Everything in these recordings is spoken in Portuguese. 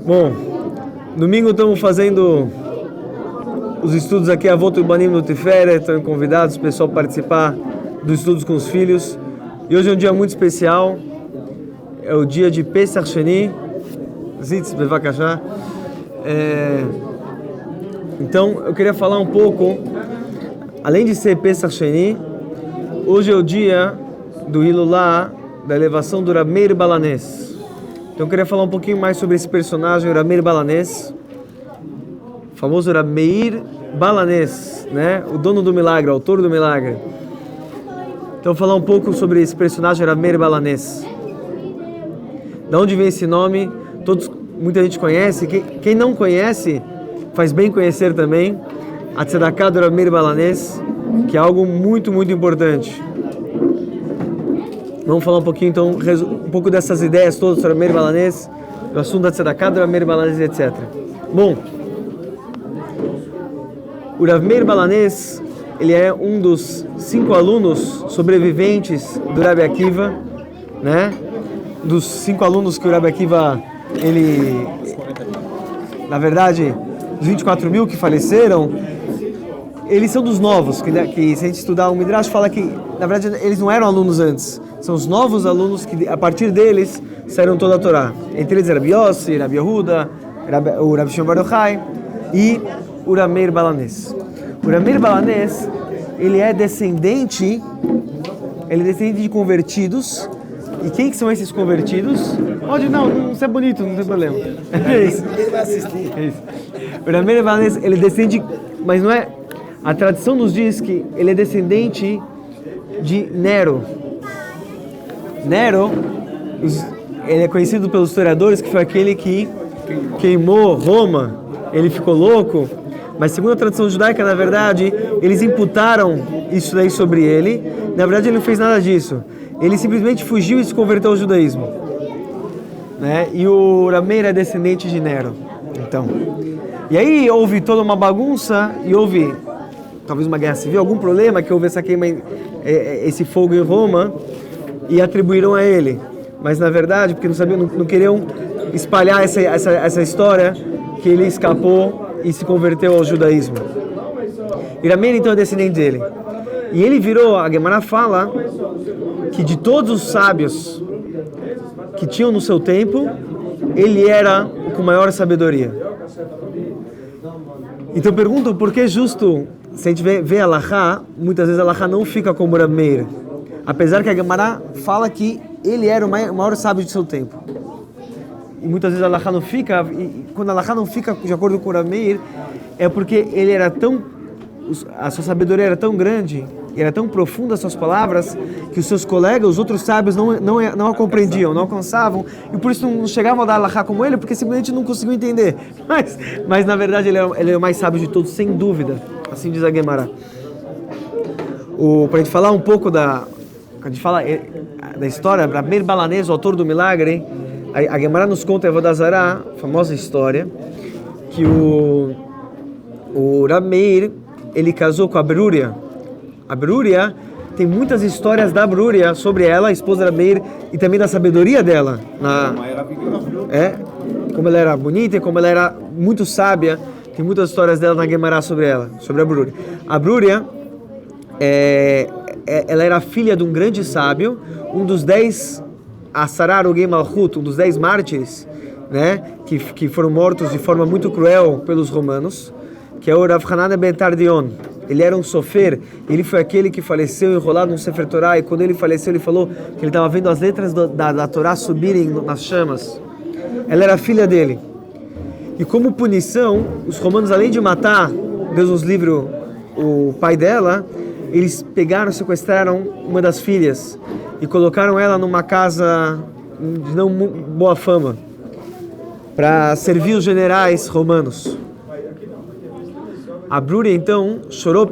Bom, domingo estamos fazendo os estudos aqui a Avot Banim no Tiferet. Estão convidados o pessoal a participar dos estudos com os filhos. E hoje é um dia muito especial. É o dia de Pesach Sheni. Zitz Bevakashá. Então, eu queria falar um pouco, além de ser Pesach Sheni, hoje é o dia do Hilulá, da elevação do Rav Meir Balanés. Então eu queria falar um pouquinho mais sobre esse personagem, o Rav Meir Balanés, o famoso Rav Meir Balanés, né? O dono do milagre, o autor do milagre. Então falar um pouco sobre esse personagem, Rav Meir Balanés. De onde vem esse nome? Muita gente conhece. Quem não conhece, faz bem conhecer também a Tzedakah do Rav Meir Balanés, que é algo muito, muito importante. Vamos falar um pouquinho, então, um pouco dessas ideias todas sobre Rav Meir Balanés, do assunto da Tzedakah do Rav Meir Balanés, etc. Bom, o Rav Meir Balanés, ele é um dos 5 alunos sobreviventes do Rabbi Akiva, né? Dos 5 alunos que o Rabbi Akiva, ele, na verdade, dos 24 mil que faleceram, eles são dos novos, que se a gente estudar o Midrash fala que, na verdade, eles não eram alunos antes. São os novos alunos que, a partir deles, saíram toda a Torá. Entre eles, Rabi Yossi, Rabi Yehuda, o Rabi Shimon Bar Yochai e o Rav Meir Balanés. O Rav Meir Balanés, ele é descendente de convertidos. E quem que são esses convertidos? Pode, não é bonito, não tem problema. É isso. Ele vai assistir. É isso. O Rav Meir Balanés, ele descende, mas não é... A tradição nos diz que ele é descendente de Nero. Nero, ele é conhecido pelos historiadores que foi aquele que queimou Roma. Ele ficou louco, mas segundo a tradição judaica, na verdade, eles imputaram isso daí sobre ele. Na verdade, ele não fez nada disso. Ele simplesmente fugiu e se converteu ao judaísmo, né? E o Rav Meir é descendente de Nero. Então, e aí houve toda uma bagunça e houve talvez uma guerra civil, algum problema que houve essa queima, esse fogo em Roma, e atribuíram a ele. Mas na verdade, porque não queriam espalhar essa história que ele escapou e se converteu ao judaísmo. E Rav Meir então é descendente dele. E ele virou, a Gemara fala que de todos os sábios que tinham no seu tempo, ele era o com maior sabedoria. Então perguntam por que justo, se a gente vê a Halachá, muitas vezes a Halachá não fica como Rav Meir, apesar que a Gemara fala que ele era o maior sábio de seu tempo. E muitas vezes a Halachá não fica, e quando a Halachá não fica de acordo com o Rav Meir, é porque ele era a sua sabedoria era tão grande, era tão profunda as suas palavras, que os seus colegas, os outros sábios, não a compreendiam, não alcançavam, e por isso não chegavam a dar Halachá como ele, porque simplesmente não conseguiam entender. Mas na verdade ele é o mais sábio de todos, sem dúvida. Assim diz a Gemara. Para a gente falar um pouco a gente fala da história, Rav Meir Balanés, o autor do milagre, a Gemara nos conta, a Avodah Zará, a famosa história, que o Rav Meir, ele casou com a Brúria. A Brúria, tem muitas histórias da Brúria sobre ela, a esposa da Meir, e também da sabedoria dela. Como ela era bonita e como ela era muito sábia. Tem muitas histórias dela na Gemara sobre ela, sobre a Brúria. A Brúria, ela era filha de um grande sábio, um dos 10 Asarar Ogei Malchut, um dos 10 mártires, né, que foram mortos de forma muito cruel pelos romanos, que é o Rav Hanania ben Tardion. Ele era um sofer, ele foi aquele que faleceu enrolado num Sefer Torah, e quando ele faleceu ele falou que ele estava vendo as letras da Torá subirem nas chamas. Ela era filha dele. E como punição, os romanos, além de matar, Deus nos livre, o pai dela, eles sequestraram uma das filhas e colocaram ela numa casa de não boa fama para servir os generais romanos. A Brúria, então, chorou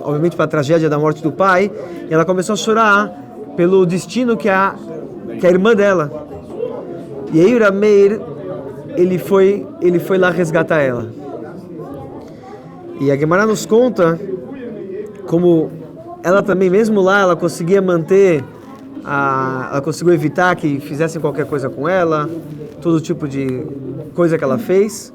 obviamente pela tragédia da morte do pai, e ela começou a chorar pelo destino que a irmã dela. E aí o Rav Meir, ele foi lá resgatar ela. E a Gemara nos conta como ela também, mesmo lá, ela conseguia manter, ela conseguiu evitar que fizessem qualquer coisa com ela, todo tipo de coisa que ela fez.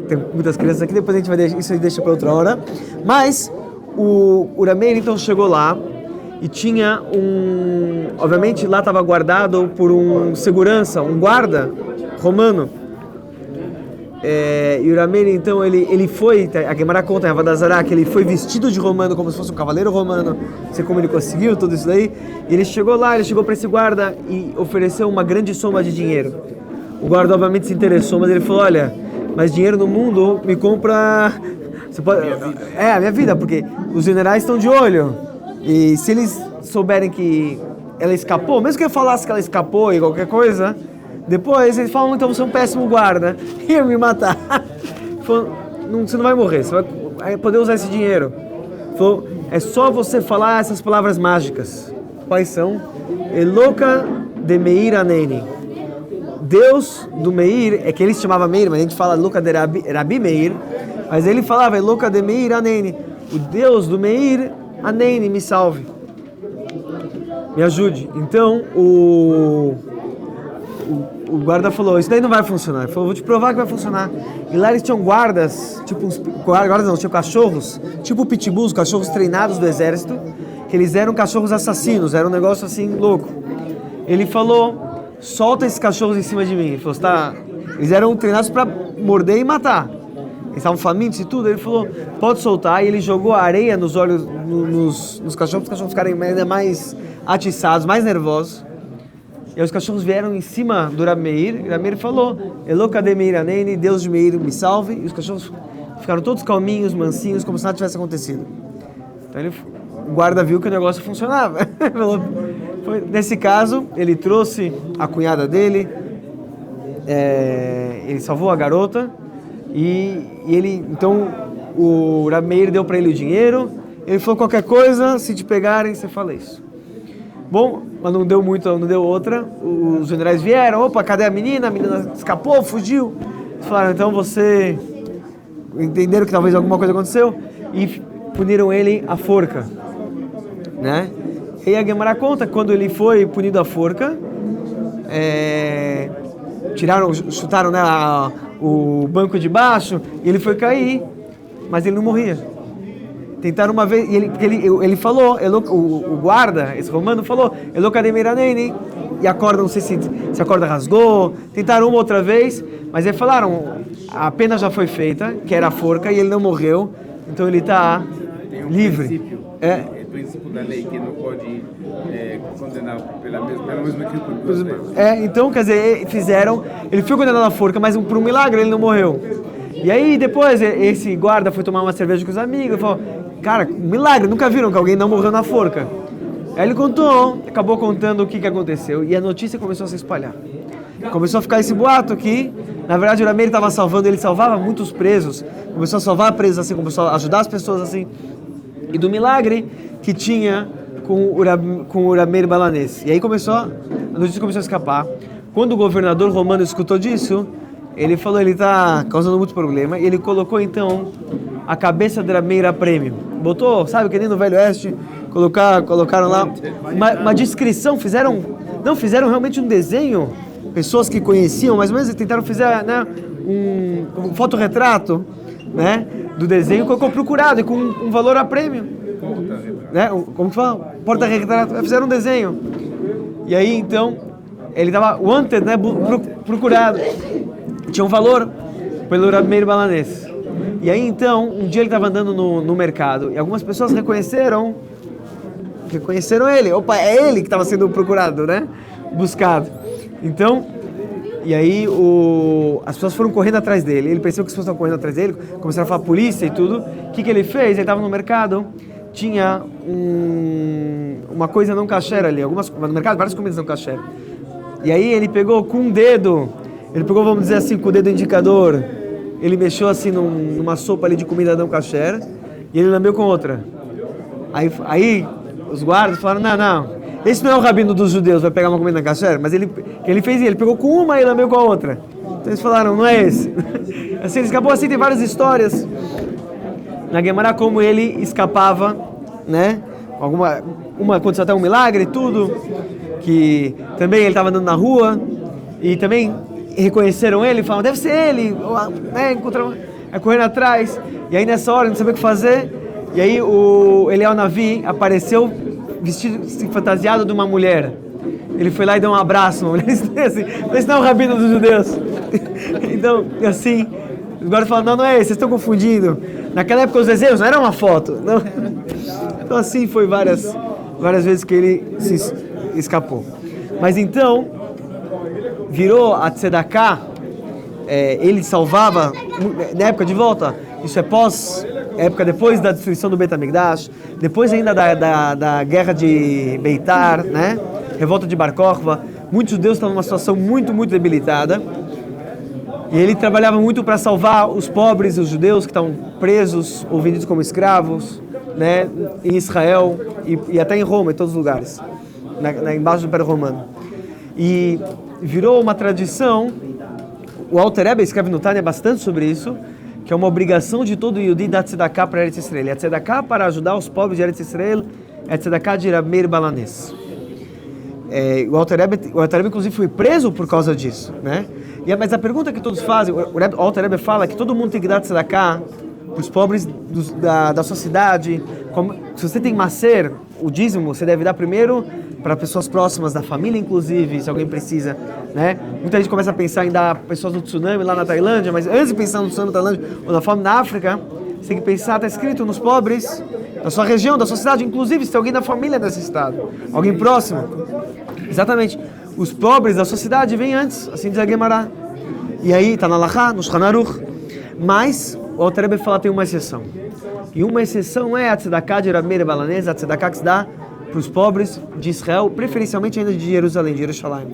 Tem muitas crianças aqui, depois a gente vai deixar, isso a gente deixa para outra hora. Mas o Rameir então chegou lá e tinha obviamente lá estava guardado por um segurança, um guarda romano. E o Rameir então ele foi, a Gemara conta em Avodazará que ele foi vestido de romano como se fosse um cavaleiro romano, não sei como ele conseguiu tudo isso daí. E ele chegou para esse guarda e ofereceu uma grande soma de dinheiro. O guarda obviamente se interessou, mas ele falou: olha, mas dinheiro no mundo me compra a minha vida, porque os generais estão de olho e se eles souberem que ela escapou, mesmo que eu falasse que ela escapou e qualquer coisa, depois eles falam: então você é um péssimo guarda, ia me matar. Falou: você não vai morrer, você vai poder usar esse dinheiro. Falou: é só você falar essas palavras mágicas. Quais são? Eloka de Meir Aneni. Deus do Meir, é que ele se chamava Meir, mas a gente fala Eloka de Rabi Meir, mas ele falava Eloka de Meir Aneni. O Deus do Meir Aneni, me salve, me ajude. Então o guarda falou: isso daí não vai funcionar. Ele falou: vou te provar que vai funcionar. E lá eles tinham guardas, tinham cachorros, tipo pitbulls, cachorros treinados do exército, que eles eram cachorros assassinos, era um negócio assim louco. Ele falou: solta esses cachorros em cima de mim. Ele falou: eles eram treinados para morder e matar. Eles estavam famintos e tudo. Ele falou: pode soltar. E ele jogou areia nos olhos, nos cachorros, para os cachorros ficarem ainda mais atiçados, mais nervosos. E aí os cachorros vieram em cima do Rameir. E o Rameir falou: Eloka de Meir Aneni, Deus de Meir, me salve. E os cachorros ficaram todos calminhos, mansinhos, como se nada tivesse acontecido. Então o guarda viu que o negócio funcionava. Nesse caso, ele trouxe a cunhada dele, ele salvou a garota, e ele, então, o Rameir deu para ele o dinheiro. Ele falou: qualquer coisa, se te pegarem, você fala isso. Bom, mas não deu muito, não deu outra. Os generais vieram: opa, cadê a menina? A menina escapou, fugiu. Eles falaram: então você... Entenderam que talvez alguma coisa aconteceu e puniram ele à forca, né? E a Gemara conta que quando ele foi punido à forca, chutaram, né, o banco de baixo e ele foi cair, mas ele não morria. Tentaram uma vez, e ele falou, o guarda, esse romano falou: Eloka de Meir Aneni, e a corda, não sei se a corda rasgou. Tentaram uma outra vez, mas eles falaram: a pena já foi feita, que era a forca, e ele não morreu, então ele está livre. O princípio da lei que não pode condenar pelo mesmo crime. Então, quer dizer, ele foi condenado à forca, mas por um milagre ele não morreu. E aí depois esse guarda foi tomar uma cerveja com os amigos e falou: cara, milagre, nunca viram que alguém não morreu na forca? Aí ele acabou contando o que aconteceu, e a notícia começou a se espalhar. Começou a ficar esse boato que, na verdade, o Rameir estava salvando, ele salvava muitos presos, começou a salvar presos assim, começou a ajudar as pessoas assim, e do milagre que tinha com o Rameir balanês. E aí a notícia começou a escapar. Quando o governador romano escutou disso, ele falou: ele está causando muito problema, e ele colocou então a cabeça do Rameir a prêmio. Botou, sabe, que nem no Velho Oeste, colocaram lá uma descrição, fizeram realmente um desenho, pessoas que conheciam, mais ou menos, tentaram fazer, né, um fotorretrato, né, do desenho, colocou procurado e com um valor a prêmio, né, como que fala? Porta-retrato, fizeram um desenho. E aí então ele estava wanted, né, procurado, tinha um valor pelo Rameir balanês. E aí então um dia ele estava andando no mercado e algumas pessoas reconheceram ele. Opa, é ele que estava sendo procurado, né, buscado. Então, e aí as pessoas foram correndo atrás dele. Ele percebeu que as pessoas estavam correndo atrás dele, começaram a falar polícia e tudo. O que ele fez? Ele estava no mercado, tinha uma coisa não kasher ali, no mercado, várias comidas não kasher. E aí ele pegou com um dedo, vamos dizer assim, com o dedo indicador, ele mexeu assim numa sopa ali de comida não kasher, e ele lambeu com outra. Aí os guardas falaram: não, esse não é o rabino dos judeus, vai pegar uma comida kasher, mas ele pegou com uma e lambeu com a outra. Então eles falaram: não é esse. Assim, ele escapou. Assim, tem várias histórias na Gemara como ele escapava, né? Uma aconteceu até um milagre e tudo, que também ele estava andando na rua E também reconheceram ele, falaram, deve ser ele, né? Encontraram, correndo atrás. E aí nessa hora, não sabia o que fazer. E aí o Eliyahu Navi apareceu vestido, fantasiado de uma mulher. Ele foi lá e deu um abraço, uma mulher assim, esse não é o rabino dos judeus. Então, assim, os guardas falam, não é esse, vocês estão confundindo. Naquela época os desenhos não era uma foto. Não. Então assim foi várias vezes que ele se escapou. Mas então, virou a Tzedakah, ele salvava, na época de volta, isso é época depois da destruição do Beit HaMikdash, depois ainda da guerra de Beitar, né? Revolta de Bar Kokhba, muitos judeus estavam numa situação muito, muito debilitada, e ele trabalhava muito para salvar os pobres, os judeus que estavam presos ou vendidos como escravos, né? Em Israel e até em Roma, em todos os lugares, embaixo do Império Romano. E virou uma tradição, o Alter Rebbe escreve no Tânia bastante sobre isso, que é uma obrigação de todo Yehudi dar tzedakah para Eretz Israel. E a tzedakah para ajudar os pobres de Eretz Israel é a tzedakah de Rabi Meir Balanes. O Alter Rebbe inclusive foi preso por causa disso, né? Mas a pergunta que todos fazem, o Alter Rebbe fala que todo mundo tem que dar tzedakah para os pobres da sua cidade. Se você tem maser, o dízimo, você deve dar primeiro para pessoas próximas da família, inclusive, se alguém precisa, né? Muita gente começa a pensar em dar pessoas do tsunami lá na Tailândia, mas antes de pensar no tsunami na Tailândia ou na fome na África, você tem que pensar, está escrito nos pobres da sua região, da sua cidade, inclusive se tem alguém da família desse estado, alguém próximo. Exatamente. Os pobres da sua cidade vêm antes, assim diz a Gemara. E aí está na Halachá, no Shulchan Aruch. Mas o Alter Rebbe fala que tem uma exceção. E uma exceção é a tzedakah de Rabi Meir Balanes, a tzedakah que se dá para os pobres de Israel, preferencialmente ainda de Jerusalém, de Jerusalém.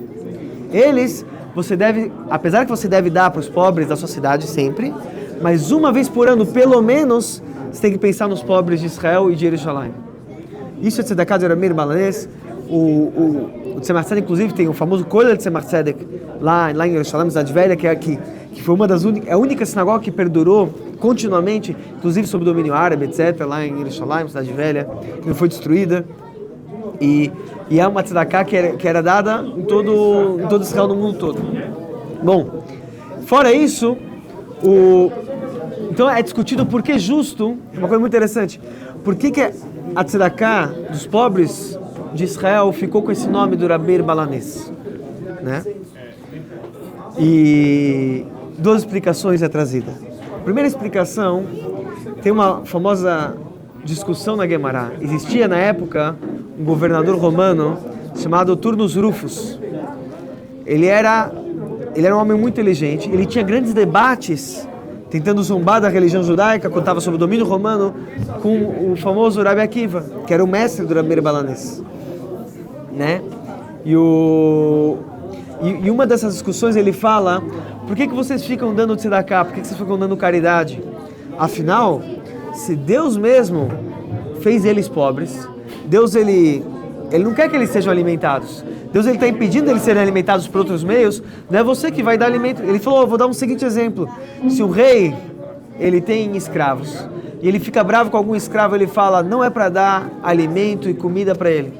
Eles, você deve, apesar que você deve dar para os pobres da sua cidade sempre, mas uma vez por ano, pelo menos, você tem que pensar nos pobres de Israel e de Jerusalém. Isso é tzedakah de Rabi Meir Balanes. O Tzemach Tzedek, inclusive, tem o famoso Kollel Tzemach Tzedek lá em Jerusalém, cidade velha, que foi uma das únicas, a única sinagoga que perdurou continuamente, inclusive sob o domínio árabe, etc., lá em Jerusalém, cidade velha, que não foi destruída. E é uma tzedakah que era dada em todo Israel, no mundo todo. Bom, fora isso, então é discutido por que justo, uma coisa muito interessante, por que a tzedakah dos pobres de Israel ficou com esse nome do Rabi Meir Balanes, né? E duas explicações é trazida. A primeira explicação, tem uma famosa discussão na Gemara. Existia na época um governador romano chamado Turnus Rufus. Ele era um homem muito inteligente, ele tinha grandes debates tentando zombar da religião judaica, quando estava sob o domínio romano, com o famoso Rabi Akiva, que era o mestre do Rabi Meir Balanes, né? E uma dessas discussões ele fala, por que vocês ficam dando tzedakah, por que vocês ficam dando caridade? Afinal, se Deus mesmo fez eles pobres, Deus ele não quer que eles sejam alimentados. Deus ele está impedindo eles serem alimentados por outros meios. Não é você que vai dar alimento. Ele falou, vou dar um seguinte exemplo. Se o rei ele tem escravos e ele fica bravo com algum escravo, ele fala, não é para dar alimento e comida para ele.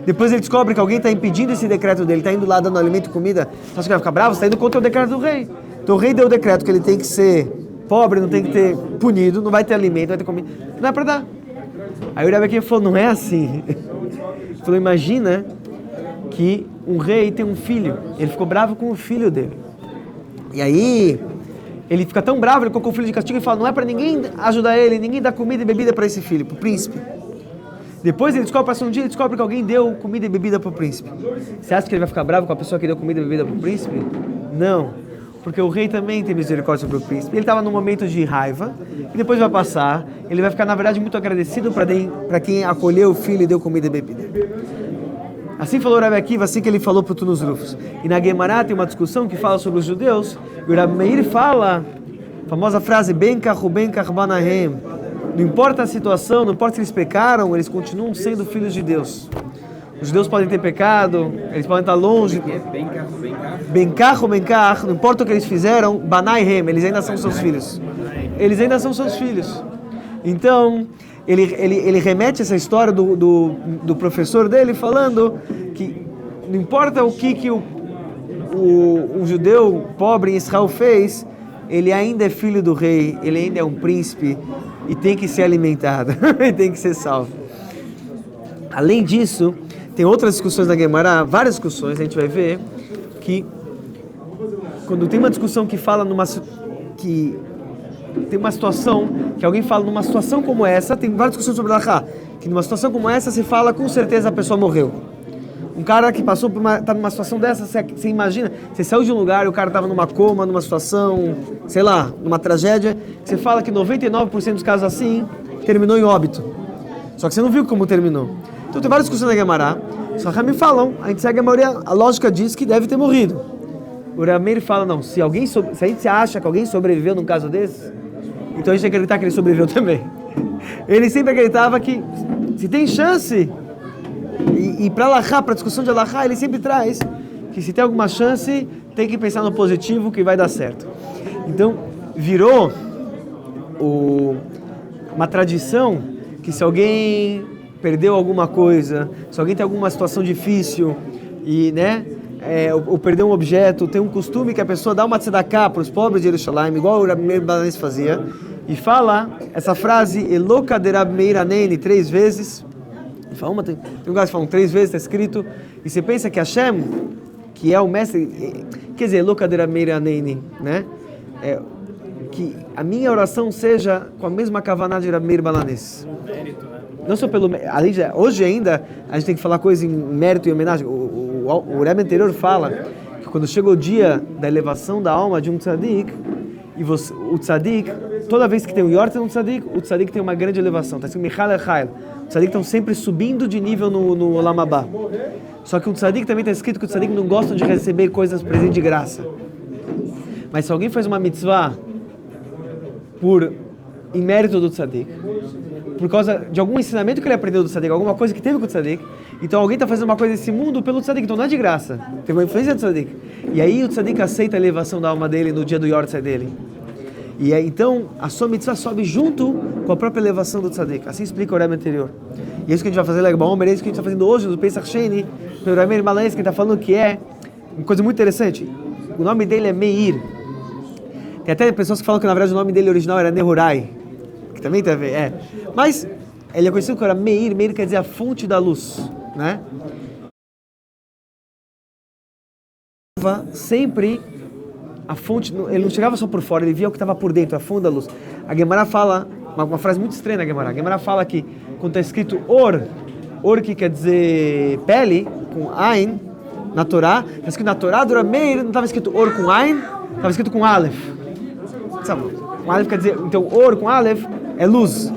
Depois ele descobre que alguém está impedindo esse decreto dele, está indo lá dando alimento e comida. Você acha que vai ficar bravo? Você está indo contra o decreto do rei. Então o rei deu o decreto que ele tem que ser pobre, não tem que ter punido, não vai ter alimento, não vai ter comida. Não é para dar. Aí o Rabi Akiva falou, não é assim. Ele falou, imagina que um rei tem um filho. Ele ficou bravo com o filho dele. E aí ele fica tão bravo, ele colocou o filho de castigo e fala, não é para ninguém ajudar ele, ninguém dá comida e bebida para esse filho, para o príncipe. Depois ele descobre, passa um dia, ele descobre que alguém deu comida e bebida para o príncipe. Você acha que ele vai ficar bravo com a pessoa que deu comida e bebida para o príncipe? Não, porque o rei também tem misericórdia sobre o príncipe. Ele estava num momento de raiva, e depois vai passar, ele vai ficar, na verdade, muito agradecido para quem acolheu o filho e deu comida e bebida. Assim falou o Rabi Akiva, assim que ele falou para o Turnus Rufus. E na Gemara tem uma discussão que fala sobre os judeus, e o Rabi Meir fala, a famosa frase, Ben kach ben kach banahem. Não importa a situação, não importa se eles pecaram, eles continuam sendo filhos de Deus. Os judeus podem ter pecado, eles podem estar longe. Ben kach, não importa o que eles fizeram, banaihem, eles ainda são seus filhos. Eles ainda são seus filhos. Então, ele remete essa história do professor dele falando que não importa o que um judeu pobre em Israel fez, ele ainda é filho do rei, ele ainda é um príncipe e tem que ser alimentado, e tem que ser salvo. Além disso, tem outras discussões na Gemara, várias discussões, a gente vai ver que quando tem uma discussão que fala que tem uma situação, que alguém fala numa situação como essa, tem várias discussões sobre Halachá, que numa situação como essa se fala com certeza a pessoa morreu. Um cara que passou por tá numa situação dessa, você imagina, você saiu de um lugar e o cara estava numa coma, numa situação, sei lá, numa tragédia, você fala que 99% dos casos assim terminou em óbito. Só que você não viu como terminou. Então tem várias discussões na Gemara, os Chachamim falam, a gente segue a maioria, a lógica diz que deve ter morrido. O Rameir fala, não, se a gente acha que alguém sobreviveu num caso desse, então a gente tem que acreditar que ele sobreviveu também. Ele sempre acreditava que se tem chance, e para Halachá, para a discussão de Halachá, ele sempre traz que se tem alguma chance, tem que pensar no positivo que vai dar certo. Então, virou uma tradição que se alguém perdeu alguma coisa, se alguém tem alguma situação difícil e, ou perdeu um objeto, tem um costume que a pessoa dá uma tzedakah para os pobres de Yerushalayim, igual o Rabi Meir Balanês fazia, e fala essa frase, Eloka de Rabi Meir Aneni, 3 vezes. Tem lugares que falam 3 vezes, está escrito, e você pensa que Hashem, que é o mestre, quer dizer, Eloka de Rabi Meir Aneni, né? Que a minha oração seja com a mesma kavaná de Rabi Meir Balanês. Não só pelo... Hoje ainda, a gente tem que falar coisa em mérito e homenagem. O Rebbe anterior fala que quando chega o dia da elevação da alma de um tzadik, e o tzadik, toda vez que tem um yortzeit no tzadik, o tzadik tem uma grande elevação. Está escrito Michal Echael. Os tzadik estão sempre subindo de nível no Olam Abba. Só que o tzadik também está escrito que o tzadik não gosta de receber coisas presentes de graça. Mas se alguém faz uma mitzvah em mérito do tzadik, por causa de algum ensinamento que ele aprendeu do tzadik, alguma coisa que teve com o tzadik, então alguém está fazendo uma coisa nesse mundo pelo tzadik, então não é de graça, tem uma influência do tzadik. E aí o tzadik aceita a elevação da alma dele no dia do yortzeit dele. E aí, então a sua mitzvah sobe junto com a própria elevação do tzadik. Assim explica o Rebbe anterior. E é isso que a gente vai fazer, Leg Baomer, é isso que a gente está fazendo hoje no Pesach Sheni, pelo Rameir Balanês, que está falando que é uma coisa muito interessante. O nome dele é Meir. Tem até pessoas que falam que na verdade o nome dele original era Nehurai, que também tem a ver, Mas ele é conhecido como Meir. Meir quer dizer a fonte da luz, né? Sempre a fonte, ele não chegava só por fora, ele via o que estava por dentro, a fonte da luz. A Gemara fala, uma frase muito estranha na Gemara. A Gemara fala que quando está escrito Or que quer dizer pele, com Ain, na Torá, está escrito na Torá, do Meir, não estava escrito Or com Ain, estava escrito com Aleph. Sabe? Com Aleph quer dizer, então Or com Aleph é luz.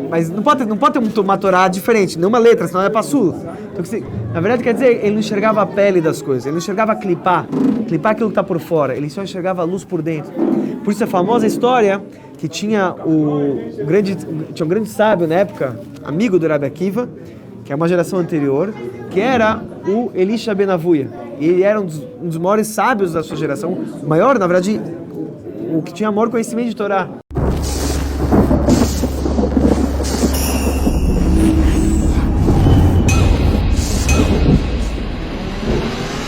Mas não pode ter uma Torá diferente, nenhuma letra, senão é passul. Então, na verdade, quer dizer, ele não enxergava a pele das coisas, ele não enxergava clipar aquilo que está por fora, ele só enxergava a luz por dentro. Por isso a famosa história que tinha um grande sábio na época, amigo do Rabi Akiva, que é uma geração anterior, que era o Elisha ben Avuya. E ele era um dos maiores sábios da sua geração, o maior, na verdade, o que tinha maior conhecimento de Torá.